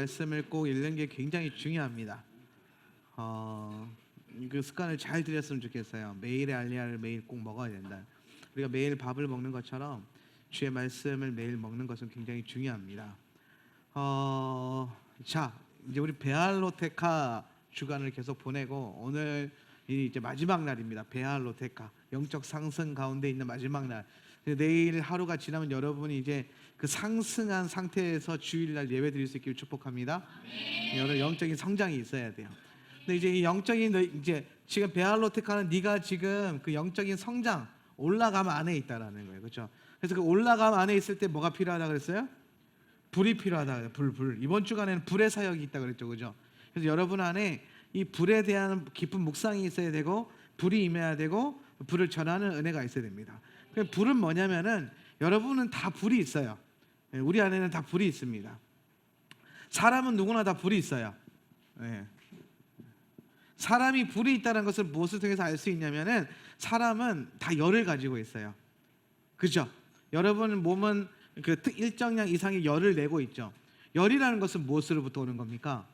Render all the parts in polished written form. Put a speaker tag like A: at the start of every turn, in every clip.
A: 말씀을 꼭 읽는 게 굉장히 중요합니다. 그 습관을 잘 들였으면 좋겠어요. 매일의 알리아를 매일 꼭 먹어야 된다. 우리가 매일 밥을 먹는 것처럼 주의 말씀을 매일 먹는 것은 굉장히 중요합니다. 자, 이제 우리 베알로테카 주간을 계속 보내고 오늘 이제 마지막 날입니다. 베알로테카 영적 상승 가운데 있는 마지막 날. 내일 하루가 지나면 여러분이 이제 그 상승한 상태에서 주일날 예배 드릴 수 있기를 축복합니다. 여러분 영적인 성장이 있어야 돼요. 근데 이제 이 영적인 이제 지금 베알로테카는 네가 지금 그 영적인 성장 올라감 안에 있다라는 거예요, 그렇죠? 그래서 그 올라감 안에 있을 때 뭐가 필요하다 그랬어요? 불이 필요하다. 불. 이번 주간에는 불의 사역이 있다 그랬죠, 그렇죠? 그래서 여러분 안에 이 불에 대한 깊은 묵상이 있어야 되고 불이 임해야 되고 불을 전하는 은혜가 있어야 됩니다. 불은 뭐냐면은 여러분은 다 불이 있어요. 우리 안에는 다 불이 있습니다. 사람은 누구나 다 불이 있어요. 사람이 불이 있다는 것을 무엇을 통해서 알 수 있냐면은 사람은 다 열을 가지고 있어요. 그죠? 여러분 몸은 그 일정량 이상의 열을 내고 있죠. 열이라는 것은 무엇으로부터 오는 겁니까?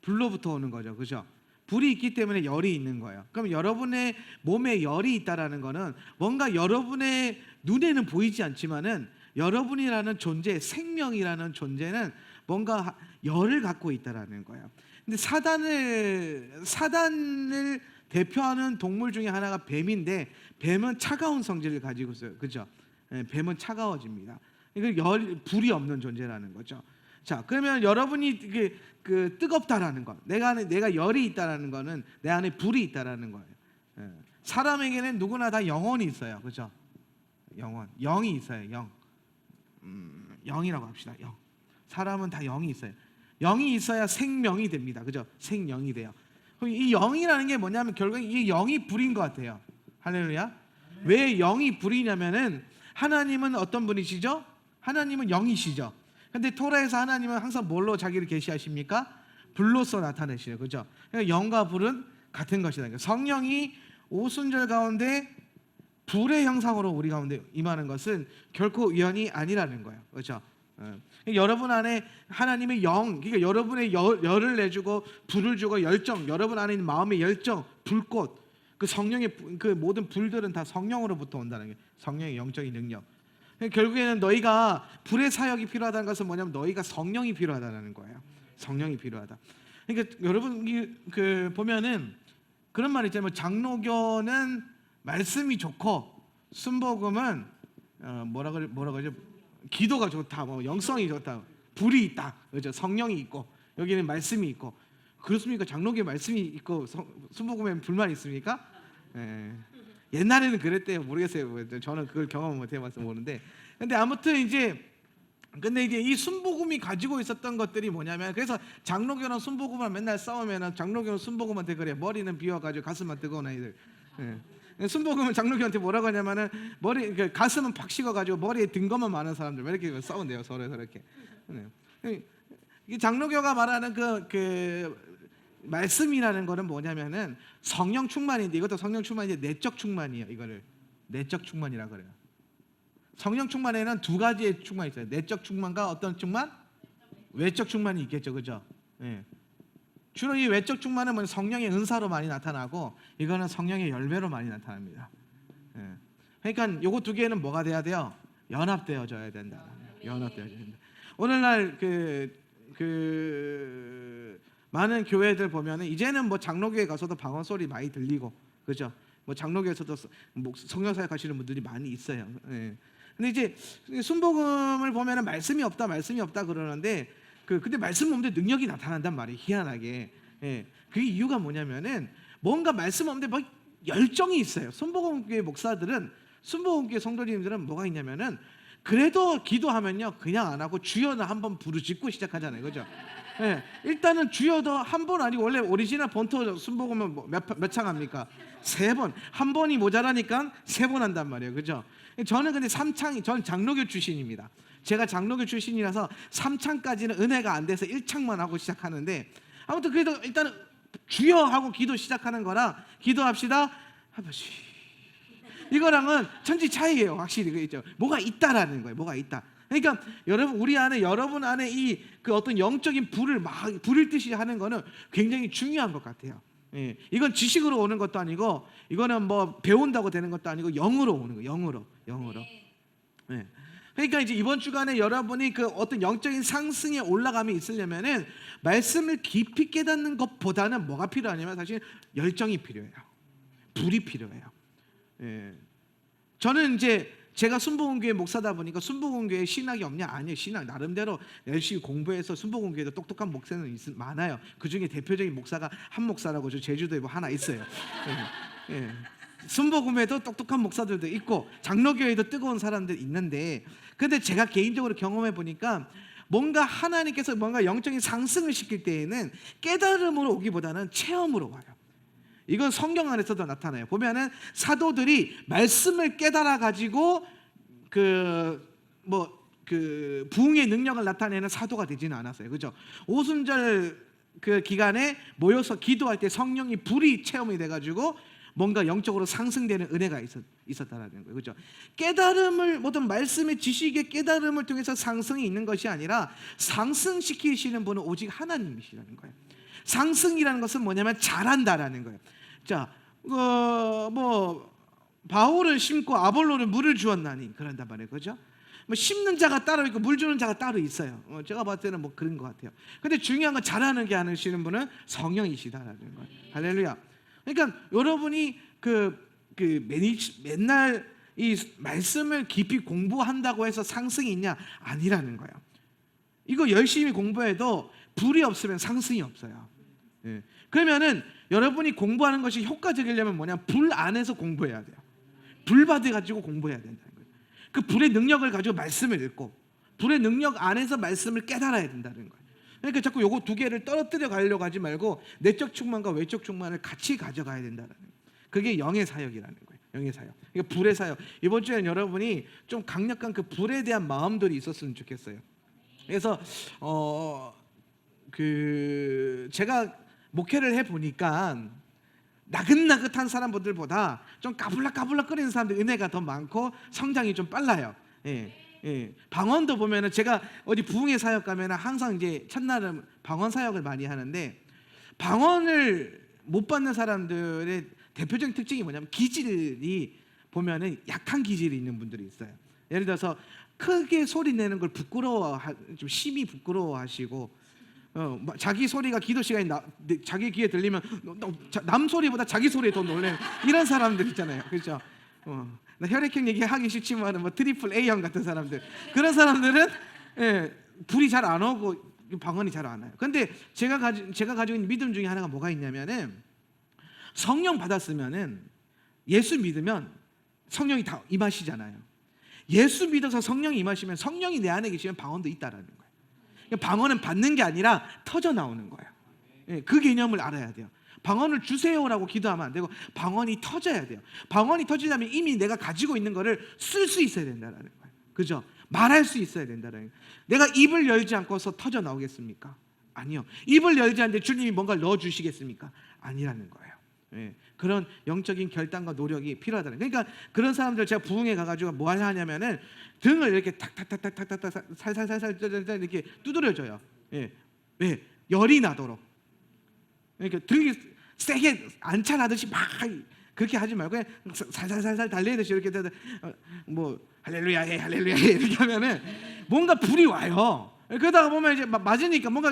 A: 불로부터 오는 거죠. 그죠? 불이 있기 때문에 열이 있는 거예요. 그럼 여러분의 몸에 열이 있다라는 거는 뭔가 여러분의 눈에는 보이지 않지만은 여러분이라는 존재, 생명이라는 존재는 뭔가 열을 갖고 있다라는 거예요. 근데 사단을 대표하는 동물 중에 하나가 뱀인데 뱀은 차가운 성질을 가지고 있어요. 그죠? 뱀은 차가워집니다. 이거 불이 없는 존재라는 거죠. 자, 그러면 여러분이 그 뜨겁다라는 것, 내가 열이 있다라는 거는 내 안에 불이 있다라는 거예요. 사람에게는 누구나 다 영혼이 있어요, 그렇죠? 영이 있어요, 영이라고 합시다. 사람은 다 영이 있어요. 영이 있어야 생명이 됩니다, 그죠? 생명이 돼요. 그럼 이 영이라는 게 뭐냐면 결국 이 영이 불인 것 같아요. 할렐루야. 왜 영이 불이냐면은 하나님은 어떤 분이시죠? 하나님은 영이시죠. 근데 토라에서 하나님은 항상 뭘로 자기를 계시하십니까? 불로서 나타내시죠, 그죠? 그러니까 영과 불은 같은 것이다. 성령이 오순절 가운데 불의 형상으로 우리 가운데 임하는 것은 결코 우연이 아니라는 거예요, 그렇죠? 여러분 안에 하나님의 영, 그러니까 여러분의 열을 내주고 불을 주고 열정, 여러분 안에 있는 마음의 열정, 불꽃, 그 성령의 그 모든 불들은 다 성령으로부터 온다는 게 성령의 영적인 능력. 결국에는 너희가 불의 사역이 필요하다는 것은 뭐냐면 너희가 성령이 필요하다는 거예요. 성령이 필요하다. 그러니까 여러분 그 보면은 그런 말 있잖아요. 장로교는 말씀이 좋고 순복음은 뭐라 그러죠? 기도가 좋다, 뭐 영성이 좋다, 불이 있다, 그렇죠? 성령이 있고 여기는 말씀이 있고. 그렇습니까? 장로교에 말씀이 있고 순복음에 불만 있습니까? 옛날에는 그랬대요. 모르겠어요. 저는 그걸 경험 못 해봐서 모르는데. 근데 아무튼 이제 이 순복음이 가지고 있었던 것들이 뭐냐면, 그래서 장로교는 순복음만 맨날 싸우면은 장로교는 순복음한테 그래. 머리는 비워가지고 가슴만 뜨거운 아이들. 순복음은 장로교한테 뭐라고 하냐면은 가슴은 팍 식어가지고 머리에 든 것만 많은 사람들 이렇게 싸운대요, 서로 이렇게. 이 장로교가 말하는 그 말씀이라는 거는 뭐냐면은 성령 충만인데, 이것도 성령 충만인데 내적 충만이에요. 이거를 내적 충만이라 그래요. 성령 충만에는 두 가지의 충만이 있어요. 내적 충만과 어떤 충만? 외적 충만이 있겠죠, 그죠? 주로 이 외적 충만은 뭐 성령의 은사로 많이 나타나고, 이거는 성령의 열매로 많이 나타납니다. 그러니까 요거 두 개는 뭐가 돼야 돼요? 연합되어져야 된다. 연합되어져야 된다. 오늘날 많은 교회들 보면은 이제는 뭐 장로교회 가서도 방언 소리 많이 들리고, 그죠? 뭐 장로교에서도 성령 사역하시는 분들이 많이 있어요. 근데 이제 순복음을 보면은 말씀이 없다 그러는데 근데 말씀 없는데 능력이 나타난단 말이에요. 희한하게. 그 이유가 뭐냐면은 뭔가 말씀 없는데 막 열정이 있어요. 순복음교회 목사들은, 순복음교회 성도님들은 뭐가 있냐면은 그래도 기도하면요 그냥 안 하고 주여는 한번 부르짖고 시작하잖아요, 그죠? 일단은 주여도 한 번 아니고, 원래 오리지널 본토 순복음은 몇 창 합니까? 3번. 한 번이 모자라니까 3번 한단 말이에요, 그죠? 저는 근데 3창이, 저는 장로교 출신입니다. 제가 장로교 출신이라서 3창까지는 은혜가 안 돼서 1창만 하고 시작하는데, 아무튼 그래도 일단은 주여 하고 기도 시작하는 거랑 기도합시다 아버지 이거랑은 천지 차이예요. 확실히 그죠? 뭐가 있다라는 거예요. 뭐가 있다. 그러니까 여러분 안에 이 그 어떤 영적인 불을 막 부릴 듯이 하는 거는 굉장히 중요한 것 같아요. 예, 이건 지식으로 오는 것도 아니고, 이거는 뭐 배운다고 되는 것도 아니고, 영으로 오는 거예요. 영으로. 예. 그러니까 이제 이번 주간에 여러분이 그 어떤 영적인 상승에 올라감이 있으려면은 말씀을 깊이 깨닫는 것보다는 뭐가 필요하냐면 사실 열정이 필요해요. 불이 필요해요. 예. 저는 이제 제가 순복음교회 목사다 보니까 순복음교회 신학이 없냐? 아니에요. 신학 나름대로 열심히 공부해서 순복음교회도 똑똑한 목사는 많아요. 그 중에 대표적인 목사가 한 목사라고 저 제주도에 뭐 하나 있어요. 예. 예. 순복음에도 똑똑한 목사들도 있고 장로교회도 뜨거운 사람들 있는데, 근데 제가 개인적으로 경험해 보니까 뭔가 하나님께서 뭔가 영적인 상승을 시킬 때에는 깨달음으로 오기보다는 체험으로 와요. 이건 성경 안에서도 나타나요. 보면은 사도들이 말씀을 깨달아 가지고 부흥의 능력을 나타내는 사도가 되지는 않았어요. 그죠? 오순절 그 기간에 모여서 기도할 때 성령이 불이 체험이 돼 가지고 뭔가 영적으로 상승되는 은혜가 있었다라는 거예요. 그죠? 깨달음을, 모든 말씀의 지식의 깨달음을 통해서 상승이 있는 것이 아니라 상승시키시는 분은 오직 하나님이시라는 거예요. 상승이라는 것은 뭐냐면 잘한다라는 거예요. 자, 바울은 심고 아볼로는 물을 주었나니 그런단 말이에요. 그죠? 뭐 심는 자가 따로 있고 물 주는 자가 따로 있어요. 제가 봤을 때는 뭐 그런 것 같아요. 근데 중요한 건 잘하는 게 하시는 분은 성령이시다라는 거예요. 할렐루야. 그러니까 여러분이 맨날 이 말씀을 깊이 공부한다고 해서 상승이 있냐? 아니라는 거예요. 이거 열심히 공부해도 불이 없으면 상승이 없어요. 예. 그러면은 여러분이 공부하는 것이 효과적이려면 뭐냐? 불 안에서 공부해야 돼요. 불 받아가지고 공부해야 된다는 거예요. 그 불의 능력을 가지고 말씀을 읽고 불의 능력 안에서 말씀을 깨달아야 된다는 거예요. 그러니까 자꾸 요거 두 개를 떨어뜨려 가려고 하지 말고 내적 충만과 외적 충만을 같이 가져가야 된다는 거예요. 그게 영의 사역이라는 거예요. 영의 사역. 그러니까 불의 사역. 이번 주에는 여러분이 좀 강력한 그 불에 대한 마음들이 있었으면 좋겠어요. 그래서 제가 목회를 해 보니까 나긋나긋한 사람들보다 좀 까불락까불락거리는 사람들 은혜가 더 많고 성장이 좀 빨라요. 예. 예. 방언도 보면은 제가 어디 부흥회 사역 가면은 항상 이제 첫날은 방언 사역을 많이 하는데, 방언을 못 받는 사람들의 대표적인 특징이 뭐냐면 기질이 보면은 약한 기질이 있는 분들이 있어요. 예를 들어서 크게 소리 내는 걸 좀 심히 부끄러워하시고, 자기 소리가 기도 시간에 자기 귀에 들리면 남 소리보다 자기 소리에 더 놀래는 이런 사람들 있잖아요. 그렇죠? 나 혈액형 얘기하기 싫지만 뭐 트리플 A형 같은 사람들, 그런 사람들은 불이 잘 안 오고 방언이 잘 안 와요. 근데 제가 가지고 있는 믿음 중에 하나가 뭐가 있냐면은, 성령 받았으면은 예수 믿으면 성령이 다 임하시잖아요. 예수 믿어서 성령이 임하시면 성령이 내 안에 계시면 방언도 있다라는 거예요. 방언은 받는 게 아니라 터져 나오는 거예요. 그 개념을 알아야 돼요. 방언을 주세요라고 기도하면 안 되고 방언이 터져야 돼요. 방언이 터지려면 이미 내가 가지고 있는 거를 쓸 수 있어야 된다는 거예요. 그죠? 말할 수 있어야 된다는 거예요. 내가 입을 열지 않고서 터져 나오겠습니까? 아니요. 입을 열지 않는데 주님이 뭔가를 넣어주시겠습니까? 아니라는 거예요. 그런 영적인 결단과 노력이 필요하다는 거예요. 그러니까 그런 사람들 제가 부흥회 가가지고 뭐 하냐면은 등을 이렇게 탁탁탁탁탁탁 살살살살 이렇게 두드려줘요. 왜? 열이 나도록. 그러니까 등이 세게 안찰하듯이 막 그렇게 하지 말고 그냥 살살살살 달리듯이 이렇게 뭐 할렐루야 해 할렐루야 해 이렇게 하면은 뭔가 불이 와요. 그러다가 보면 이제 맞으니까 뭔가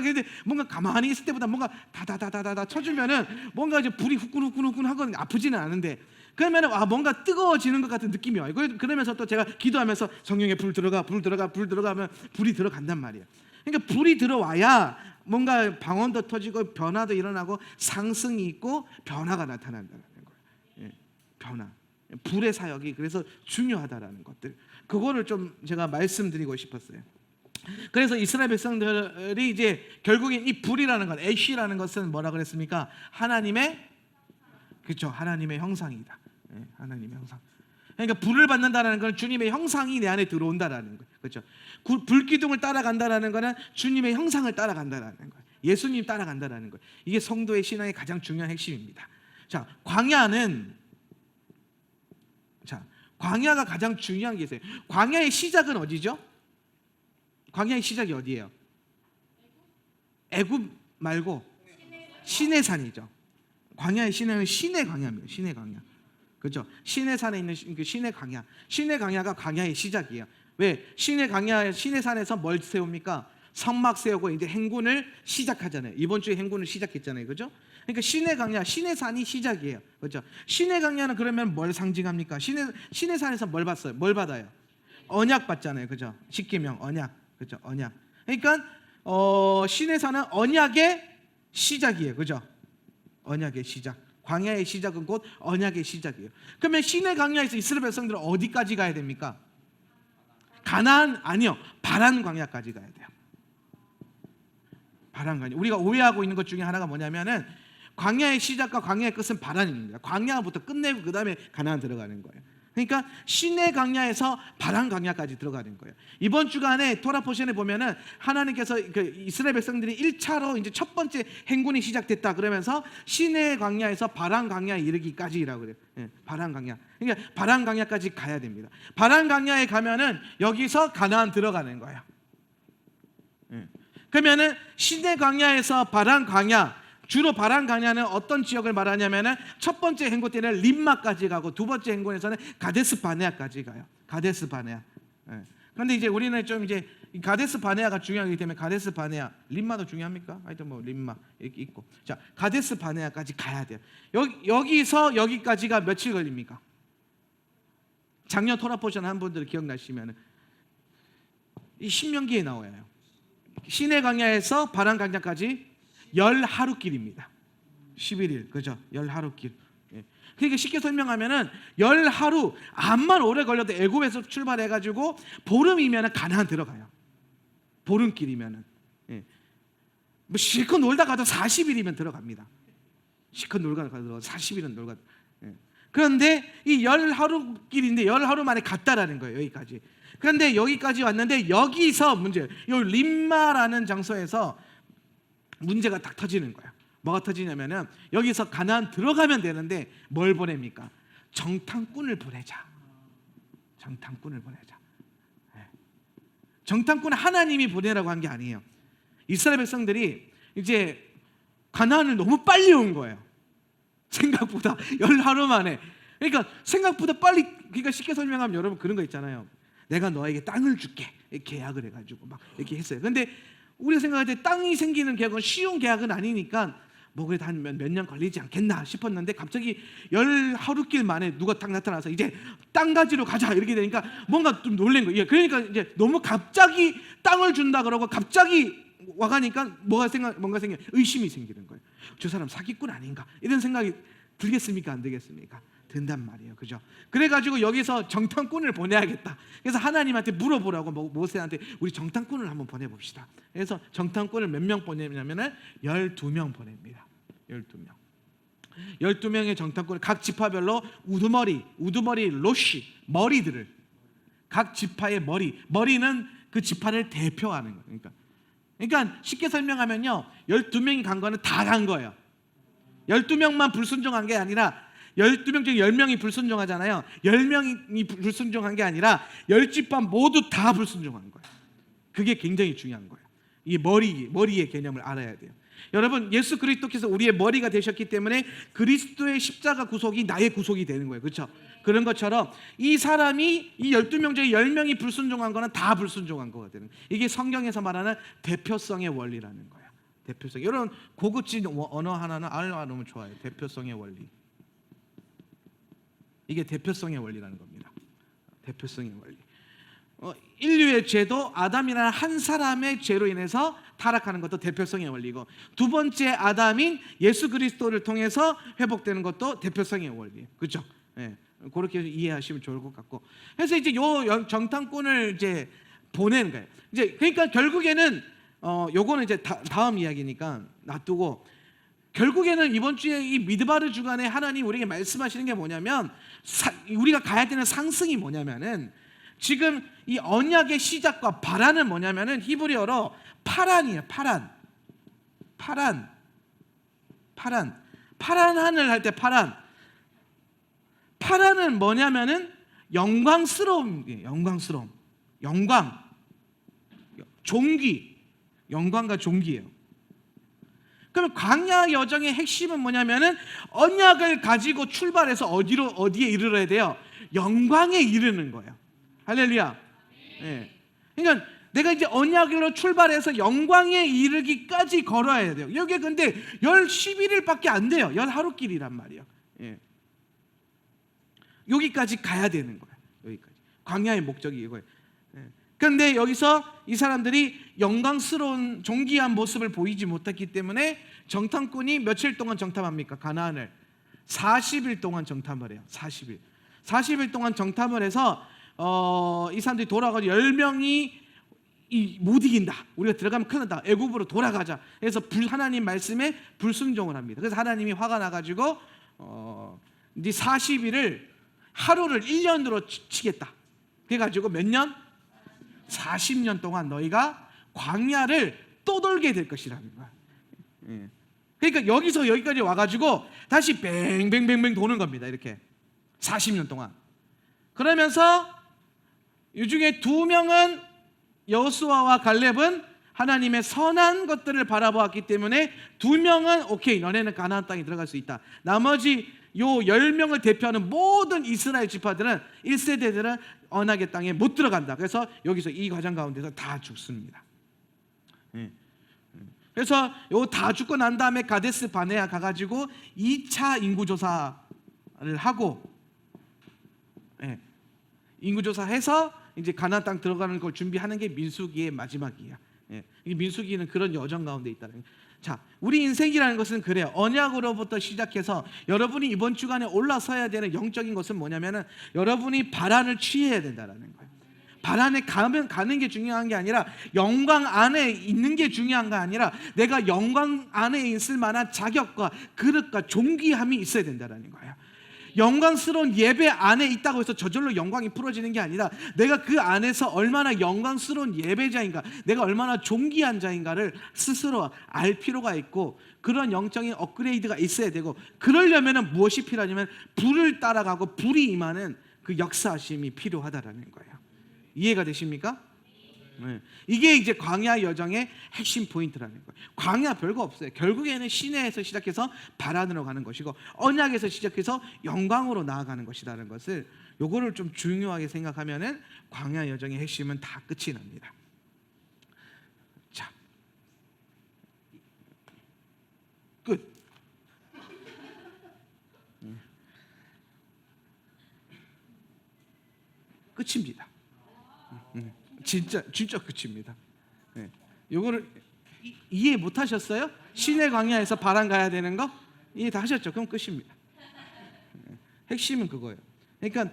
A: 가만히 있을 때보다 뭔가 다다다다다 쳐주면은 뭔가 이제 불이 후끈후끈후끈 하거든요. 아프지는 않은데 그러면은 뭔가 뜨거워지는 것 같은 느낌이 와요. 그러면서 또 제가 기도하면서 성령의 불 들어가면 불이 들어간단 말이에요. 그러니까 불이 들어와야 뭔가 방언도 터지고 변화도 일어나고 상승이 있고 변화가 나타난다는 거예요. 변화. 불의 사역이 그래서 중요하다라는 것들. 그거를 좀 제가 말씀드리고 싶었어요. 그래서 이스라엘 백성들이 이제 결국엔 이 불이라는 것, 애쉬라는 것은 뭐라 그랬습니까? 하나님의 형상이다. 하나님의 형상. 그러니까 불을 받는다라는 건 주님의 형상이 내 안에 들어온다라는 거예요. 그렇죠? 불기둥을 따라간다라는 거는 주님의 형상을 따라간다라는 거예요. 예수님 따라간다라는 거예요. 이게 성도의 신앙의 가장 중요한 핵심입니다. 자, 광야가 가장 중요한 게 있어요. 광야의 시작은 어디죠? 광야의 시작이 어디예요? 애굽 말고 시내산이죠. 광야의 시내는 시내 광야입니다. 시내 광야. 그렇죠? 시내산에 있는 그 시내 광야. 시내 광야가 광야의 시작이에요. 왜? 시내 광야, 시내산에서 뭘 세웁니까? 성막 세우고 이제 행군을 시작하잖아요. 이번 주에 행군을 시작했잖아요. 그죠? 그러니까 시내 광야, 시내산이 시작이에요. 그렇죠? 시내 광야는 그러면 뭘 상징합니까? 시내산에서 뭘 받어요? 뭘 받아요? 언약 받잖아요. 그죠? 십계명, 언약. 그죠? 언약. 그러니까 시내산은 언약의 시작이에요. 그죠? 언약의 시작. 광야의 시작은 곧 언약의 시작이에요. 그러면 시내 광야에서 이스라엘 백성들은 어디까지 가야 됩니까? 가나안 아니요. 바란 광야까지 가야 돼요. 바란 광야. 우리가 오해하고 있는 것 중에 하나가 뭐냐면은 광야의 시작과 광야의 끝은 바란입니다. 광야부터 끝내고 그 다음에 가나안 들어가는 거예요. 그러니까 시내 광야에서 바란 광야까지 들어가는 거예요. 이번 주간에 토라 포션에 보면은 하나님께서 그 이스라엘 백성들이 1차로 이제 첫 번째 행군이 시작됐다 그러면서 시내 광야에서 바란 광야에 이르기까지라고 그래요. 예, 바란 광야. 그러니까 바란 광야까지 가야 됩니다. 바란 광야에 가면은 여기서 가나안 들어가는 거예요. 예. 그러면은 시내 광야에서 바란 광야, 주로 바란 광야는 어떤 지역을 말하냐면은 첫 번째 행군 때는 림마까지 가고 두 번째 행군에서는 가데스 바네아까지 가요. 가데스 바네아. 예. 그런데 이제 우리는 좀 이제 가데스 바네아가 중요하기 때문에 가데스 바네아, 림마도 중요합니까? 하여튼 뭐 림마 이렇게 있고. 자, 가데스 바네아까지 가야 돼요. 여기서 여기까지가 며칠 걸립니까? 작년 토라 포션 한 분들 기억나시면은 이 신명기에 나와요. 시내 광야에서 바란 광야까지 10하루길입니다. 11일. 그죠? 10하루길. 예. 그러니까 쉽게 설명하면은 10하루 암만 오래 걸려도 애굽에서 출발해 가지고 보름이면은 가나안 들어가요. 보름길이면은. 예. 뭐 실컷 놀다 가도 40일이면 들어갑니다. 실컷 놀다 가도 40일은 놀다. 예. 그런데 이 10하루길인데 10하루 만에 갔다라는 거예요. 여기까지. 그런데 여기까지 왔는데 여기서 문제예요. 이 림마라는 장소에서 문제가 딱 터지는 거야. 뭐가 터지냐면은 여기서 가나안 들어가면 되는데 뭘 보냅니까? 정탐꾼을 보내자. 정탐꾼을 보내자. 네. 정탐꾼 하나님이 보내라고 한 게 아니에요. 이스라엘 백성들이 이제 가나안을 너무 빨리 온 거예요. 생각보다 10하루 만에. 그러니까 생각보다 빨리. 그러니까 쉽게 설명하면 여러분 그런 거 있잖아요. 내가 너에게 땅을 줄게. 계약을 해가지고 막 이렇게 했어요. 근데 우리가 생각할 때 땅이 생기는 계약은 쉬운 계약은 아니니까 뭐 그래도 한 몇 년 걸리지 않겠나 싶었는데 갑자기 10하루길 만에 누가 딱 나타나서 이제 땅 가지러 가자 이렇게 되니까 뭔가 좀 놀란 거예요. 그러니까 이제 너무 갑자기 땅을 준다 그러고 갑자기 와가니까 뭔가 생겨 의심이 생기는 거예요. 저 사람 사기꾼 아닌가 이런 생각이 들겠습니까? 안 들겠습니까? 된단 말이에요. 그죠? 그래가지고 여기서 정탐꾼을 보내야겠다. 그래서 하나님한테 물어보라고 모세한테 우리 정탐꾼을 한번 보내봅시다. 그래서 정탐꾼을 몇 명 보내냐면은 12명 보냅니다. 12명. 12명의 정탐꾼을 각 지파별로 우두머리 로시 머리들을 각 지파의 머리는 그 지파를 대표하는 거예요. 그러니까 쉽게 설명하면요. 12명이 간 거는 다 간 거예요. 12명만 불순종한 게 아니라 12명 중에 10명이 불순종하잖아요. 10명이 불순종한 게 아니라 10지파 모두 다 불순종한 거예요. 그게 굉장히 중요한 거예요. 이 머리의 개념을 알아야 돼요. 여러분 예수 그리스도께서 우리의 머리가 되셨기 때문에 그리스도의 십자가 구속이 나의 구속이 되는 거예요. 그렇죠? 그런 것처럼 이 사람이 이 12명 중에 10명이 불순종한 거는 다 불순종한 거가 되는 거예요. 이게 성경에서 말하는 대표성의 원리라는 거예요. 대표성. 여러분 고급진 언어 하나는 알아놓으면 좋아요. 대표성의 원리. 이게 대표성의 원리라는 겁니다. 대표성의 원리. 인류의 죄도 아담이라는 한 사람의 죄로 인해서 타락하는 것도 대표성의 원리고 두 번째 아담인 예수 그리스도를 통해서 회복되는 것도 대표성의 원리예요. 그렇죠? 예. 그렇게 이해하시면 좋을 것 같고. 그래서 이제 요 정탐꾼을 이제 보내는 거예요. 이제 그러니까 결국에는 요거는 이제 다음 이야기니까 놔두고 결국에는 이번 주에 이 미드바르 주간에 하나님 우리에게 말씀하시는 게 뭐냐면 우리가 가야 되는 상승이 뭐냐면은 지금 이 언약의 시작과 바란은 뭐냐면은 히브리어로 파란이에요. 파란 하늘 할 때 파란은 뭐냐면은 영광스러움. 종기, 영광과 종기예요. 그러면 광야 여정의 핵심은 뭐냐면은 언약을 가지고 출발해서 어디에 이르러야 돼요? 영광에 이르는 거예요. 할렐루야. 네. 그러니까 내가 이제 언약으로 출발해서 영광에 이르기까지 걸어야 돼요. 여기 근데 11일밖에 안 돼요. 10하루길이란 말이에요. 예. 여기까지 가야 되는 거예요. 여기까지. 광야의 목적이 이거예요. 그런데 여기서 이 사람들이 영광스러운 존귀한 모습을 보이지 못했기 때문에 정탐꾼이 며칠 동안 정탐합니까? 가나안을 40일 동안 정탐을 해요. 40일 동안 정탐을 해서 이 사람들이 돌아가서 10명이 못 이긴다. 우리가 들어가면 큰일 난다. 애굽으로 돌아가자. 그래서 하나님 말씀에 불순종을 합니다. 그래서 하나님이 화가 나가지고 이제 40일을 하루를 1년으로 치겠다. 그래가지고 몇 년? 40년 동안 너희가 광야를 또 돌게 될 것이라는 거야. 그러니까 여기서 여기까지 와가지고 다시 뱅뱅뱅뱅 도는 겁니다. 이렇게 40년 동안. 그러면서 이 중에 2명은 여호수아와 갈렙은 하나님의 선한 것들을 바라보았기 때문에 2명은 오케이, 너네는 가나안 땅에 들어갈 수 있다. 나머지 요 10명을 대표하는 모든 이스라엘 지파들은 1세대들은 언약의 땅에 못 들어간다. 그래서 여기서 이 과정 가운데서 다 죽습니다. 그래서 요 다 죽고 난 다음에 가데스 바네아 가가지고 2차 인구조사를 하고, 인구조사해서 이제 가나안 땅 들어가는 걸 준비하는 게 민수기의 마지막이야. 이 민수기는 그런 여정 가운데 있다는 거예요. 자, 우리 인생이라는 것은 그래요. 언약으로부터 시작해서 여러분이 이번 주간에 올라서야 되는 영적인 것은 뭐냐면은 여러분이 발안을 취해야 된다는 거예요. 발안에 가는 게 중요한 게 아니라 영광 안에 있는 게 중요한 게 아니라 내가 영광 안에 있을 만한 자격과 그릇과 존귀함이 있어야 된다는 거예요. 영광스러운 예배 안에 있다고 해서 저절로 영광이 풀어지는 게 아니라 내가 그 안에서 얼마나 영광스러운 예배자인가, 내가 얼마나 존귀한 자인가를 스스로 알 필요가 있고, 그런 영적인 업그레이드가 있어야 되고, 그러려면 무엇이 필요하냐면 불을 따라가고 불이 임하는 그 역사하심이 필요하다라는 거예요. 이해가 되십니까? 네. 이게 이제 광야 여정의 핵심 포인트라는 거예요. 광야 별거 없어요. 결국에는 시내에서 시작해서 바란으로 가는 것이고 언약에서 시작해서 영광으로 나아가는 것이라는 것을, 요거를 좀 중요하게 생각하면은 광야 여정의 핵심은 다 끝이 납니다. 자, 끝. 끝입니다. 진짜 끝입니다. 요거를 이해 못 하셨어요? 시내 광야에서 바람 가야 되는 거 이해 다 하셨죠? 그럼 끝입니다. 핵심은 그거예요. 그러니까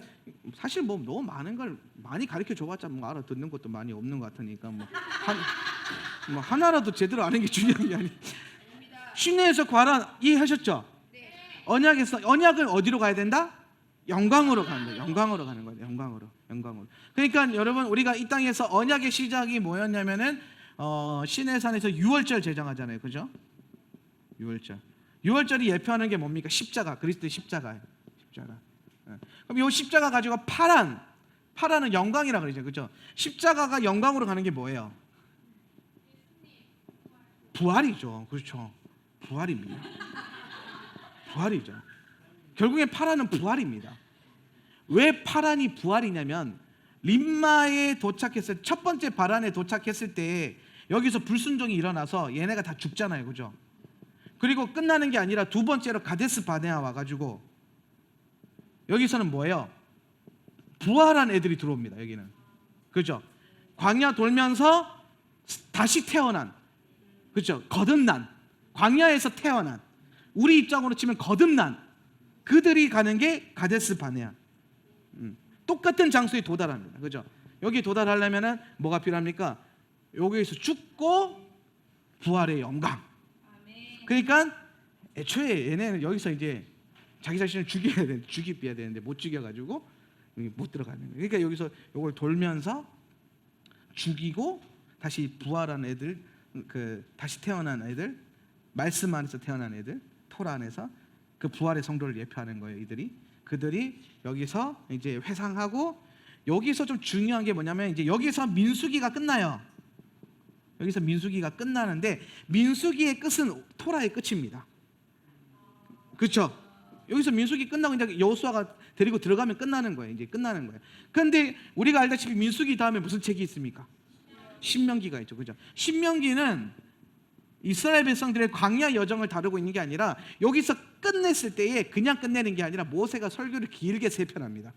A: 사실 뭐 너무 많은 걸 많이 가르쳐 줘봤자 뭐 알아듣는 것도 많이 없는 것 같으니까 뭐 하나라도 제대로 아는 게 중요한 게 아니에요. 시내에서 바람 이해하셨죠? 언약은 어디로 가야 된다? 영광으로 가는 거예요. 영광으로 가는 거예요. 영광으로. 그러니까 여러분, 우리가 이 땅에서 언약의 시작이 뭐였냐면은 시내산에서 유월절 제정하잖아요, 그죠? 유월절이 예표하는 게 뭡니까? 십자가, 그리스도의 십자가예요. 십자가. 그럼 이 십자가 가지고 파란은 영광이라 그러죠, 그죠? 십자가가 영광으로 가는 게 뭐예요? 부활이죠, 그렇죠? 부활입니다. 부활이죠. 결국엔 파란은 부활입니다. 왜 파란이 부활이냐면 림마에 도착했을 첫 번째 바란에 도착했을 때 여기서 불순종이 일어나서 얘네가 다 죽잖아요, 그죠? 그리고 끝나는 게 아니라 두 번째로 가데스 바네아 와가지고 여기서는 뭐예요? 부활한 애들이 들어옵니다. 여기는, 그죠? 광야 돌면서 다시 태어난, 그죠? 거듭난, 광야에서 태어난, 우리 입장으로 치면 거듭난 그들이 가는 게 가데스 바네아. 똑같은 장소에 도달합니다, 그죠? 여기 도달하려면은 뭐가 필요합니까? 여기에서 죽고 부활의 영광. 그러니까 애초에 얘네는 여기서 이제 자기 자신을 죽여야 되는데 못 죽여가지고 못 들어가는 거예요. 그러니까 여기서 이걸 돌면서 죽이고 다시 부활한 애들, 그 다시 태어난 애들, 말씀 안에서 태어난 애들, 토라 안에서 그 부활의 성도를 예표하는 거예요. 그들이 여기서 이제 회상하고, 여기서 좀 중요한 게 뭐냐면 이제 여기서 민수기가 끝나요. 여기서 민수기가 끝나는데 민수기의 끝은 토라의 끝입니다. 그렇죠? 여기서 민수기 끝나고 이제 여호수아가 데리고 들어가면 끝나는 거예요. 이제 끝나는 거예요. 그런데 우리가 알다시피 민수기 다음에 무슨 책이 있습니까? 신명기가 있죠. 그죠? 신명기는 이스라엘 백성들의 광야 여정을 다루고 있는 게 아니라 여기서 끝냈을 때에 그냥 끝내는 게 아니라 모세가 설교를 길게 3편 합니다.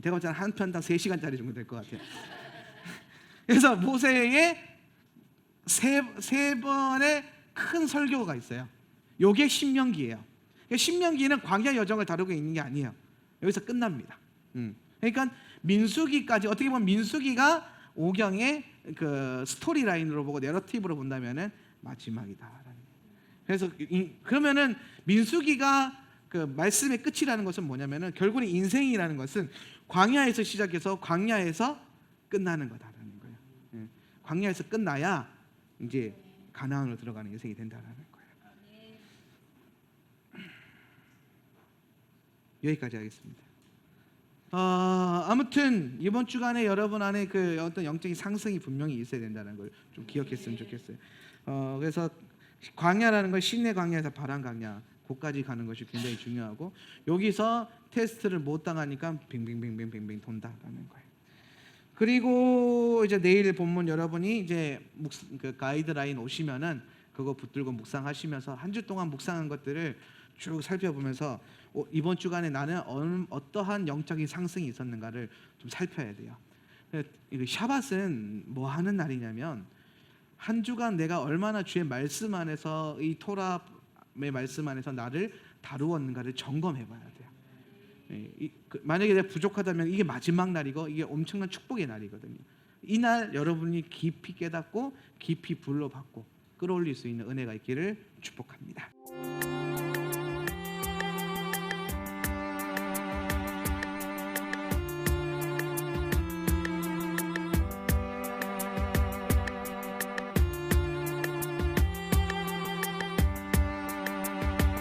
A: 제가 보기에는 한 편당 3시간짜리 정도 될 것 같아요. 그래서 모세의 세 번의 큰 설교가 있어요. 요게 신명기예요. 신명기는 광야 여정을 다루고 있는 게 아니에요. 여기서 끝납니다. 그러니까 민수기까지 어떻게 보면 민수기가 오경의 그 스토리 라인으로 보고 내러티브로 본다면은 마지막이다. 그래서 그러면은 민수기가 그 말씀의 끝이라는 것은 뭐냐면은 결국은 인생이라는 것은 광야에서 시작해서 광야에서 끝나는 거다라는 거예요. 광야에서 끝나야 이제 가나안으로 들어가는 인생이 된다라는 거예요. 여기까지 하겠습니다. 아무튼 이번 주간에 여러분 안에 그 어떤 영적인 상승이 분명히 있어야 된다는 걸 좀 기억했으면 좋겠어요. 그래서 광야라는 건 시내 광야에서 바람 광야, 거기까지 가는 것이 굉장히 중요하고 여기서 테스트를 못 당하니까 빙빙빙빙빙빙 돈다라는 거예요. 그리고 이제 내일 본문 여러분이 이제 그 가이드라인 오시면은 그거 붙들고 묵상하시면서 한 주 동안 묵상한 것들을 쭉 살펴보면서 이번 주간에 나는 어떠한 영적인 상승이 있었는가를 좀 살펴야 돼요. 이거 샤밧은 뭐 하는 날이냐면 한 주간 내가 얼마나 주의 말씀 안에서 이 토라의 말씀 안에서 나를 다루었는가를 점검해봐야 돼요. 만약에 내가 부족하다면 이게 마지막 날이고 이게 엄청난 축복의 날이거든요. 이날 여러분이 깊이 깨닫고 깊이 불러받고 끌어올릴 수 있는 은혜가 있기를 축복합니다.